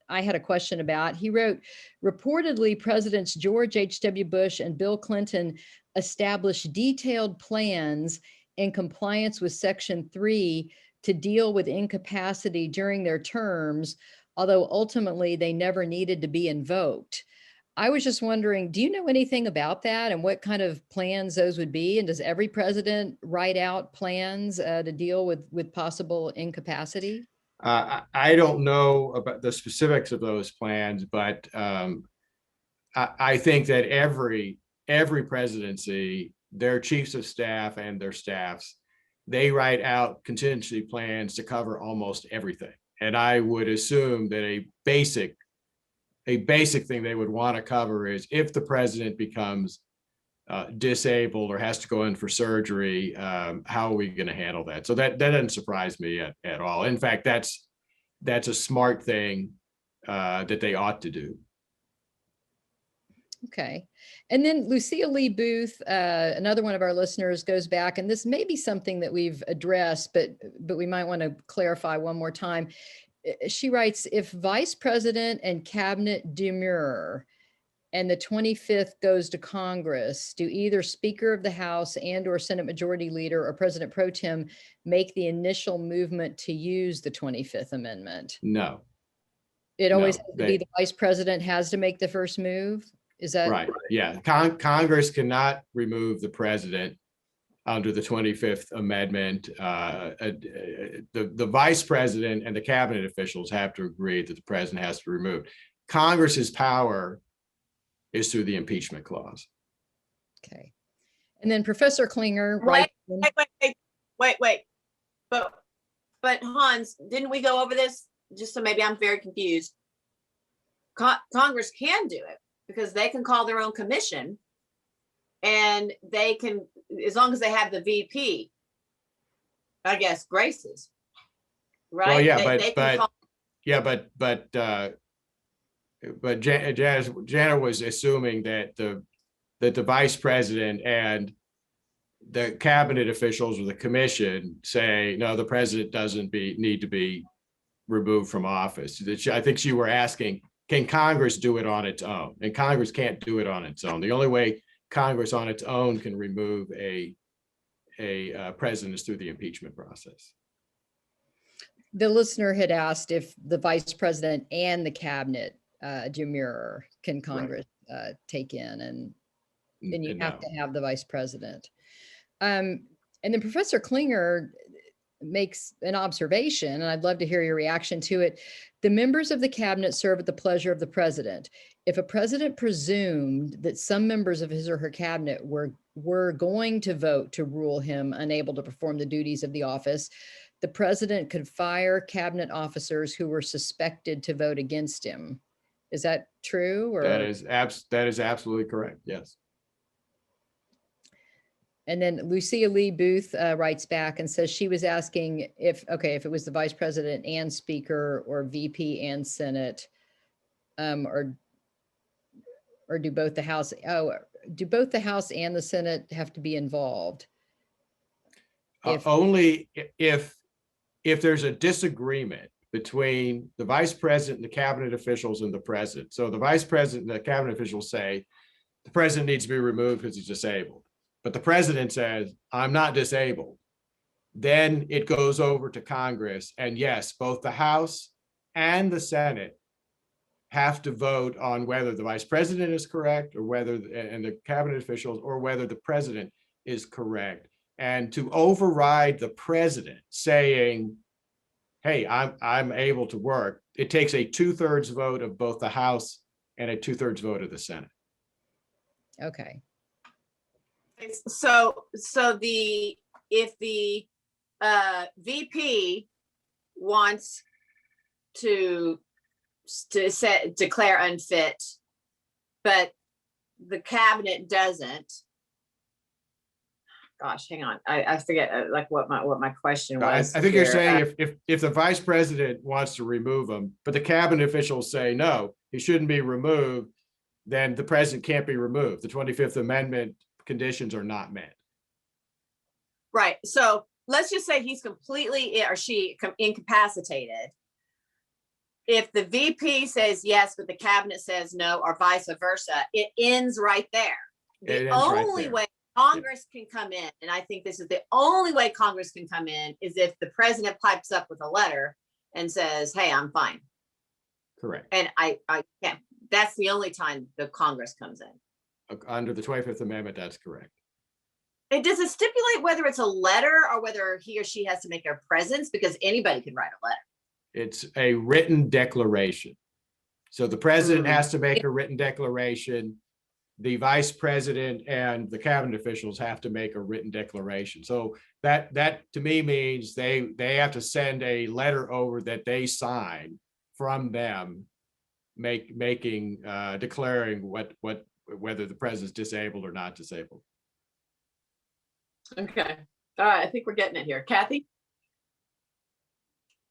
I had a question about. He wrote, reportedly, Presidents George H.W. Bush and Bill Clinton established detailed plans in compliance with Section 3 to deal with incapacity during their terms, although ultimately they never needed to be invoked. I was just wondering, do you know anything about that and what kind of plans those would be? And does every president write out plans to deal with possible incapacity? I don't know about the specifics of those plans, but I think that every presidency, their chiefs of staff and their staffs, they write out contingency plans to cover almost everything. And I would assume that a basic thing they would want to cover is if the president becomes disabled or has to go in for surgery, how are we going to handle that? So that doesn't surprise me at all. In fact, that's a smart thing that they ought to do. Okay. And then Lucia Lee Booth, another one of our listeners, goes back, and this may be something that we've addressed, but we might want to clarify one more time. She writes, if vice president and cabinet demur and the 25th goes to Congress, do either Speaker of the House and or Senate Majority Leader or President Pro Tem make the initial movement to use the 25th Amendment? No. It always has to be the vice president has to make the first move? Is that right? Yeah. Congress cannot remove the president under the 25th Amendment. The vice president and the cabinet officials have to agree that the president has to be removed. Congress's power is through the impeachment clause. Okay. And then Professor Klinger. Wait. But Hans, didn't we go over this? Just so maybe I'm very confused. Congress can do it because they can call their own commission, and they can, as long as they have the VP, I guess, graces, right? Well, yeah, but Janet was assuming that the vice president and the cabinet officials or the commission say, no, the president doesn't need to be removed from office. I think you were asking, can Congress do it on its own? And Congress can't do it on its own. The only way Congress on its own can remove a president is through the impeachment process. The listener had asked if the vice president and the cabinet demur can Congress take in, and then you have to have the vice president. And then Professor Klinger makes an observation, and I'd love to hear your reaction to it. The members of the cabinet serve at the pleasure of the president. If a president presumed that some members of his or her cabinet were going to vote to rule him unable to perform the duties of the office, the president could fire cabinet officers who were suspected to vote against him. Is that true? Or? That is absolutely correct. Yes. And then Lucia Lee Booth writes back and says she was asking if it was the vice president and speaker or VP and Senate, or do both the House and the Senate have to be involved? Only if there's a disagreement between the vice president and the cabinet officials and the president. So the vice president and the cabinet officials say the president needs to be removed because he's disabled. But the president says, I'm not disabled. Then it goes over to Congress. And yes, both the House and the Senate have to vote on whether the vice president is correct or and the cabinet officials, or whether the president is correct. And to override the president saying, hey, I'm able to work, it takes a 2/3 vote of both the House and a 2/3 vote of the Senate. Okay. So if the VP wants to declare unfit, but the cabinet doesn't. Gosh, hang on. I forget like what my question was. I think you're saying if the vice president wants to remove him, but the cabinet officials say no, he shouldn't be removed, then the president can't be removed. The 25th Amendment conditions are not met. Right. So let's just say he's completely or she incapacitated. if the VP says yes, but the cabinet says no, or vice versa, it ends right there. The only way Congress can come in, and I think this is the only way Congress can come in, is if the president pipes up with a letter and says, hey, I'm fine. Correct. And I can't, that's the only time the Congress comes in. Under the 25th Amendment, that's correct. Does it stipulate whether it's a letter or whether he or she has to make a presence? Because anybody can write a letter. It's a written declaration. So the president has to make a written declaration. The vice president and the cabinet officials have to make a written declaration. So that to me means they have to send a letter over that they sign from them, declaring whether the president's disabled or not disabled. Okay. All right. I think we're getting it here. Cathy?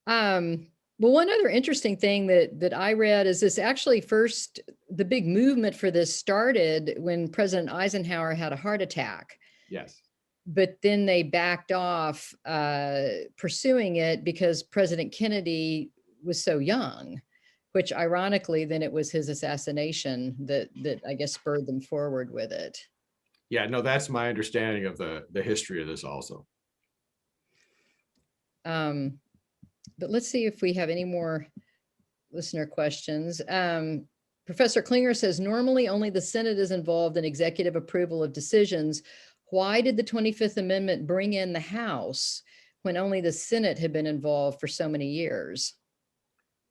Well, one other interesting thing that I read is this actually first, the big movement for this started when President Eisenhower had a heart attack. Yes. But then they backed off pursuing it because President Kennedy was so young, which ironically, then it was his assassination that I guess spurred them forward with it. Yeah, no, that's my understanding of the history of this also. But let's see if we have any more listener questions. Professor Klinger says, normally only the Senate is involved in executive approval of decisions. Why did the 25th Amendment bring in the House when only the Senate had been involved for so many years?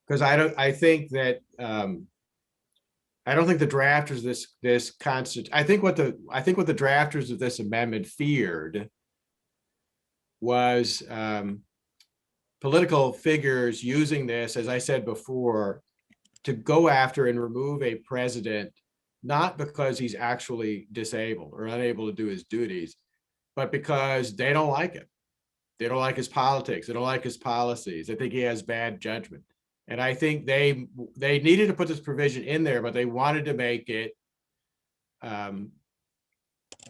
Because I don't think the drafters of this constitution, I think what the drafters of this amendment feared was political figures using this, as I said before, to go after and remove a president, not because he's actually disabled or unable to do his duties, but because they don't like him. They don't like his politics. They don't like his policies. They think he has bad judgment. And I think they needed to put this provision in there, but they wanted to make it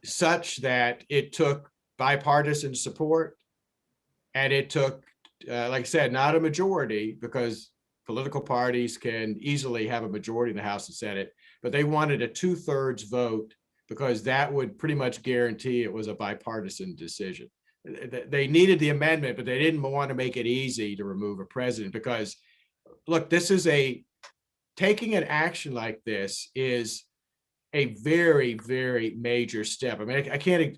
such that it took bipartisan support, and it took, like I said, not a majority, because political parties can easily have a majority in the House and Senate, but they wanted a 2/3 vote because that would pretty much guarantee it was a bipartisan decision. They needed the amendment, but they didn't want to make it easy to remove a president because, look, taking an action like this is a very, very major step. I mean, I can't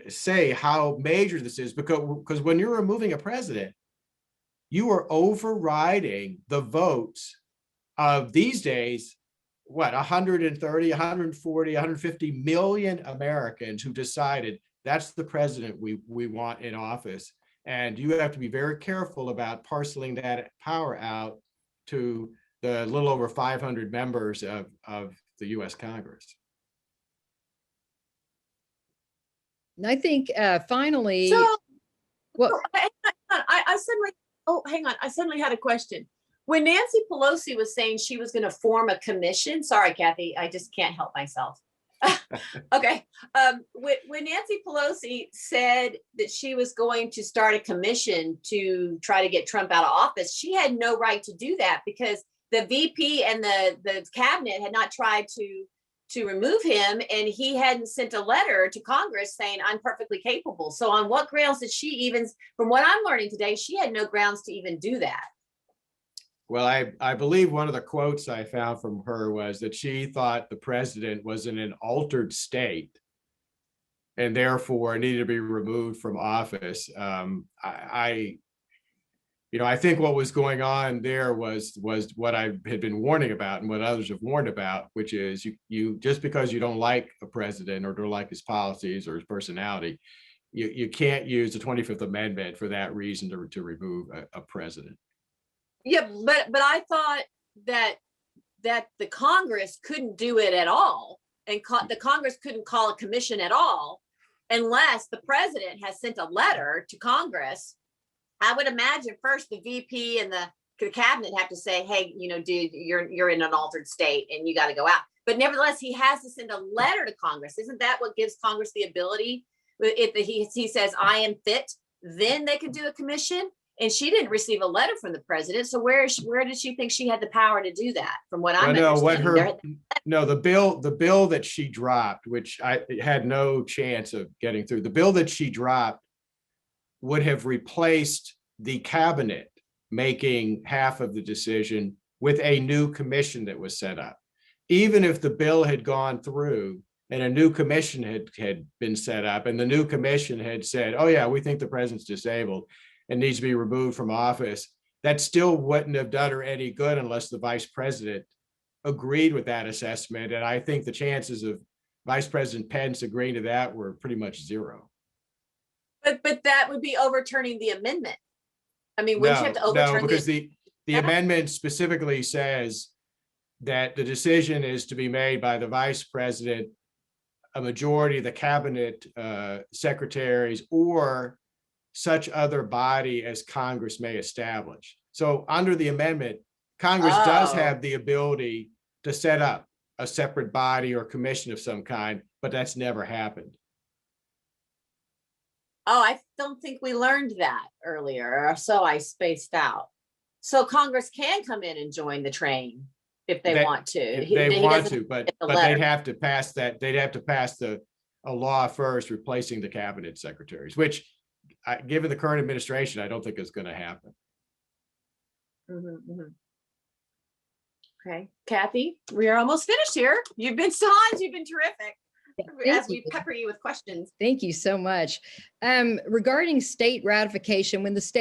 say how major this is because when you're removing a president, you are overriding the votes of these days, 130, 140, 150 million Americans who decided that's the president we want in office. And you have to be very careful about parceling that power out to the little over 500 members of the US Congress. And I think finally, I suddenly had a question. When Nancy Pelosi was saying she was going to form a commission, sorry, Cathy, I just can't help myself. Okay. When Nancy Pelosi said that she was going to start a commission to try to get Trump out of office, she had no right to do that because the VP and the cabinet had not tried to remove him, and he hadn't sent a letter to Congress saying I'm perfectly capable. So on what grounds did she even, from what I'm learning today, she had no grounds to even do that? Well, I believe one of the quotes I found from her was that she thought the president was in an altered state and therefore needed to be removed from office. I think what was going on there was what I had been warning about and what others have warned about, which is you just because you don't like a president or don't like his policies or his personality, you can't use the 25th Amendment for that reason to remove a president. Yeah, but I thought that the Congress couldn't do it at all, and the Congress couldn't call a commission at all unless the president has sent a letter to Congress. I would imagine first the VP and the cabinet have to say, hey, dude, you're in an altered state and you got to go out. But nevertheless, he has to send a letter to Congress. Isn't that what gives Congress the ability? If he says, I am fit, then they can do a commission. And she didn't receive a letter from the president. So where did she think she had the power to do that? From what I'm understanding. The bill that she dropped, which I had no chance of getting through, the bill that she dropped would have replaced the cabinet making half of the decision with a new commission that was set up. Even if the bill had gone through and a new commission had been set up and the new commission had said, oh yeah, we think the president's disabled and needs to be removed from office, that still wouldn't have done her any good unless the vice president agreed with that assessment. And I think the chances of Vice President Pence agreeing to that were pretty much zero. But that would be overturning the amendment. I mean, wouldn't you have to overturn? No, because the amendment specifically says that the decision is to be made by the vice president, a majority of the cabinet secretaries, or such other body as Congress may establish. So under the amendment, Congress does have the ability to set up a separate body or commission of some kind, but that's never happened. Oh, I don't think we learned that earlier, or so I spaced out. So Congress can come in and join the train if they want to. If they want to, but they'd have to pass that. They'd have to pass a law first replacing the cabinet secretaries, which, given the current administration, I don't think is going to happen. Okay, Cathy, we are almost finished here. You've been Hans, you've been terrific. As we pepper you with questions. Thank you so much. Regarding state ratification, when this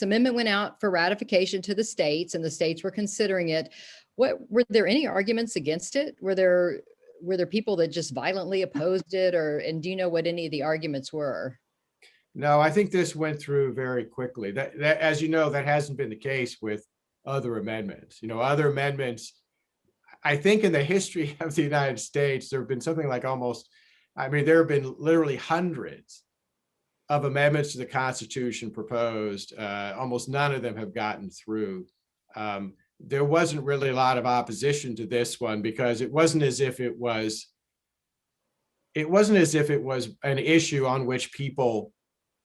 amendment went out for ratification to the states and the states were considering it, were there any arguments against it? Were there people that just violently opposed it, and do you know what any of the arguments were? No, I think this went through very quickly. That as you know, that hasn't been the case with other amendments. Other amendments, I think in the history of the United States, there have been something like there have been literally hundreds of amendments to the Constitution proposed. Almost none of them have gotten through. There wasn't really a lot of opposition to this one because it wasn't as if it was an issue on which people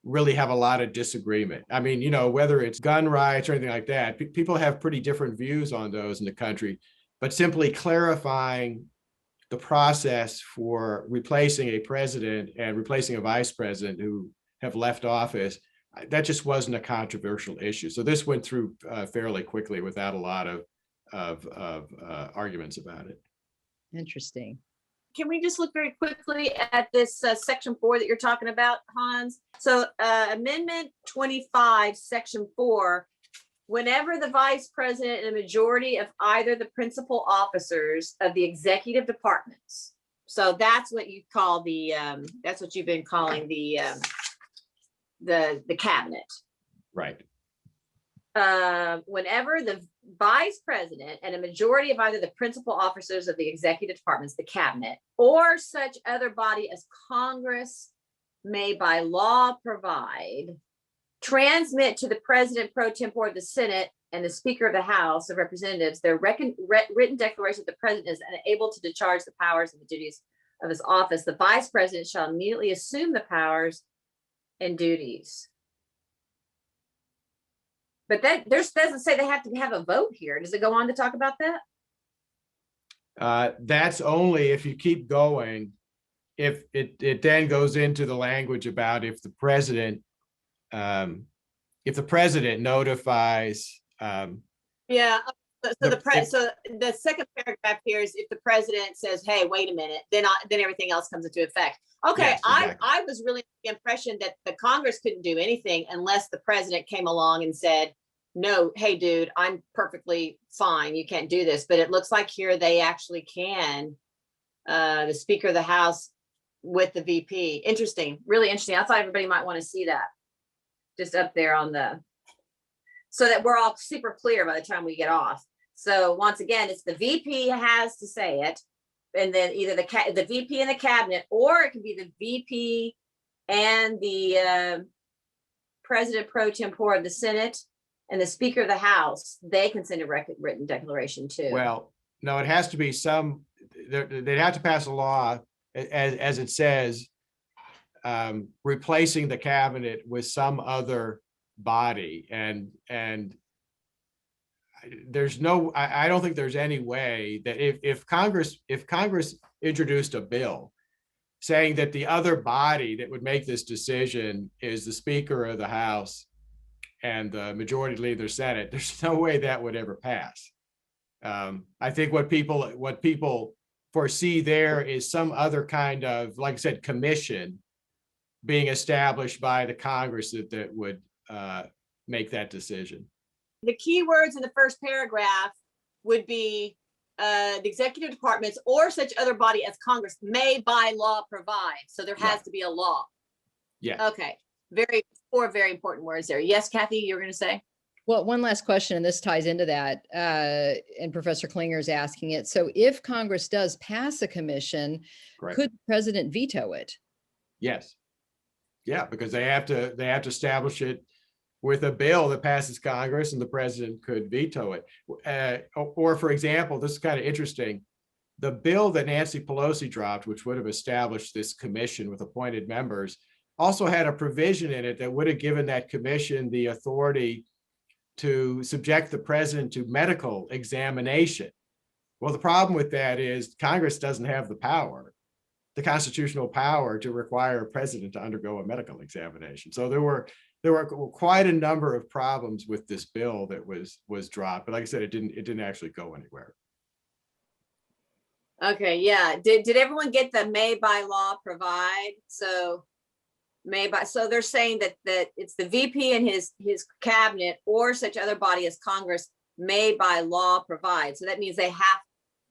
really have a lot of disagreement. I mean, whether it's gun rights or anything like that, people have pretty different views on those in the country. But simply clarifying the process for replacing a president and replacing a vice president who have left office, that just wasn't a controversial issue. So this went through fairly quickly without a lot of arguments about it. Interesting. Can we just look very quickly at this section 4 that you're talking about, Hans? So Amendment 25, Section 4. Whenever the vice president and a majority of either the principal officers of the executive departments, so that's what you call that's what you've been calling the cabinet, right? Whenever the vice president and a majority of either the principal officers of the executive departments, the cabinet, or such other body as Congress may by law provide, transmit to the president pro tempore of the Senate and the Speaker of the House of Representatives their written declaration that the president is unable to discharge the powers and the duties of his office, the vice president shall immediately assume the powers and duties. But that doesn't say they have to have a vote here. Does it go on to talk about that? That's only if you keep going. If it then goes into the language about if the president notifies. So the second paragraph here is if the president says, "Hey, wait a minute," then everything else comes into effect. Okay, yes, exactly. I was really the impression that the Congress couldn't do anything unless the president came along and said, "No, hey, dude, I'm perfectly fine. You can't do this." But it looks like here they actually can. The Speaker of the House with the VP. Interesting, really interesting. I thought everybody might want to see that. Just up there so that we're all super clear by the time we get off. So once again, it's the VP has to say it, and then either the VP and the cabinet, or it can be the VP and the president pro tempore of the Senate and the Speaker of the House. They can send a written declaration too. Well, no, it has to be they'd have to pass a law, as it says, replacing the cabinet with some other body, and there's no, I don't think there's any way that if Congress introduced a bill saying that the other body that would make this decision is the Speaker of the House and the Majority Leader of the Senate, there's no way that would ever pass. I think what people foresee there is some other kind of, like I said, commission being established by the Congress that would make that decision. The key words in the first paragraph would be the executive departments or such other body as Congress may by law provide. So there has to be a law. Yeah. Okay. Four very important words there. Yes, Cathy, you were going to say? Well, one last question, and this ties into that, and Professor Klinger is asking it. So if Congress does pass a commission, Correct. Could the president veto it? Yes. Yeah, because they have to establish it with a bill that passes Congress, and the president could veto it. Or for example, this is kind of interesting. The bill that Nancy Pelosi dropped, which would have established this commission with appointed members, also had a provision in it that would have given that commission the authority to subject the president to medical examination. Well, the problem with that is Congress doesn't have the power, the constitutional power, to require a president to undergo a medical examination. So there were quite a number of problems with this bill that was dropped. But like I said, it didn't actually go anywhere. Okay, yeah. Did everyone get the may by law provide? So so they're saying that it's the VP and his cabinet or such other body as Congress may by law provide. So that means they have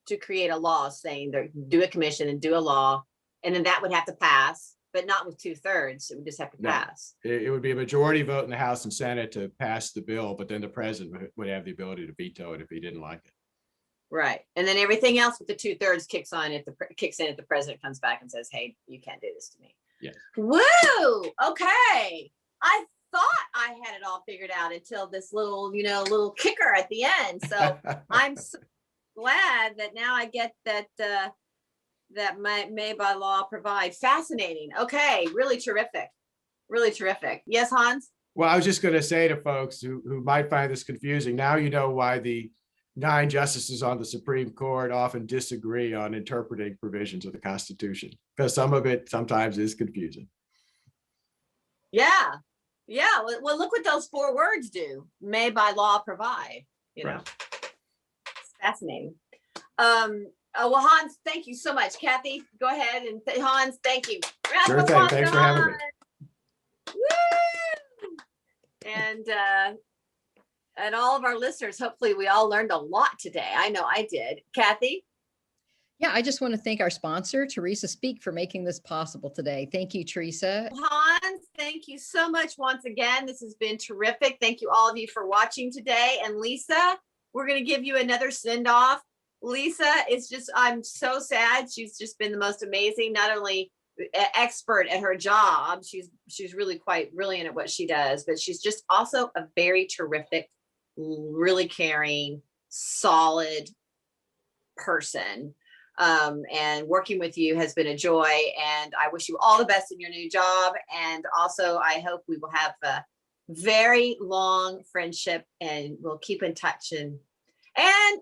to create a law saying they do a commission and do a law, and then that would have to pass, but not with 2/3. It would just have to pass. It would be a majority vote in the House and Senate to pass the bill, but then the president would have the ability to veto it if he didn't like it. Right, and then everything else with the 2/3 kicks in if the president comes back and says, "Hey, you can't do this to me." Yeah. Woo! Okay. I thought I had it all figured out until this little kicker at the end. So I'm so glad that now I get that that may by law provide. Fascinating. Okay, really terrific. Really terrific. Yes, Hans? Well, I was just going to say to folks who might find this confusing, now you know why the 9 justices on the Supreme Court often disagree on interpreting provisions of the Constitution, because some of it sometimes is confusing. Yeah. Yeah. Well, look what those 4 words do. May by law provide, Right. It's fascinating. Well, Hans, thank you so much. Cathy, go ahead. And Hans, thank you. Sure thing. Thanks for having me. Woo! And all of our listeners, hopefully we all learned a lot today. I know I did. Cathy? Yeah, I just want to thank our sponsor, Teresa Speak, for making this possible today. Thank you, Teresa. Hans, thank you so much once again. This has been terrific. Thank you all of you for watching today. And Lisa, we're going to give you another send off. Lisa is I'm so sad. She's just been the most amazing, not only expert at her job, she's really quite brilliant at what she does, but she's just also a very terrific, really caring, solid person. And working with you has been a joy, and I wish you all the best in your new job. And also I hope we will have a very long friendship and we'll keep in touch. And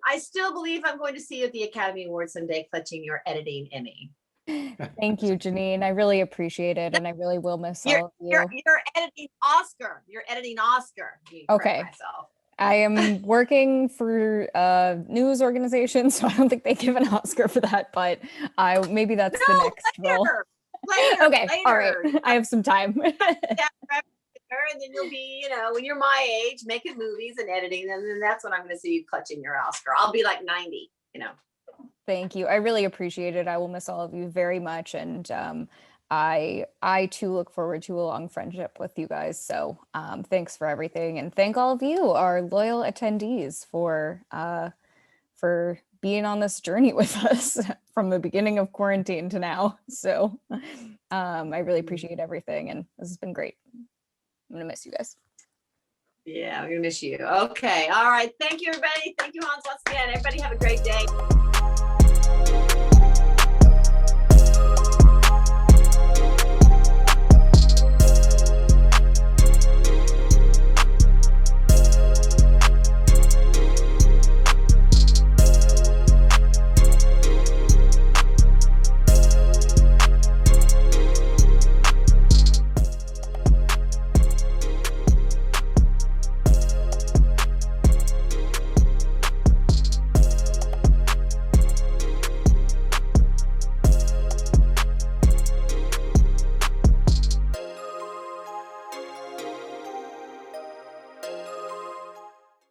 I still believe I'm going to see you at the Academy Awards someday, clutching your editing Emmy. Thank you, Janine. I really appreciate it, and I really will miss all of you. You're editing Oscar. You're editing Oscar. Okay. I am working for a news organization, so I don't think they give an Oscar for that, but maybe that's the next role. Later, all right. I have some time. And then you'll be, when you're my age, making movies and editing, and then that's when I'm going to see you clutching your Oscar. I'll be like 90, Thank you. I really appreciate it. I will miss all of you very much. And I too look forward to a long friendship with you guys. So thanks for everything. And thank all of you, our loyal attendees, for being on this journey with us from the beginning of quarantine to now. So I really appreciate everything. And this has been great. I'm going to miss you guys. Yeah, we're going to miss you. Okay. All right. Thank you, everybody. Thank you, Hans, once again. Everybody have a great day.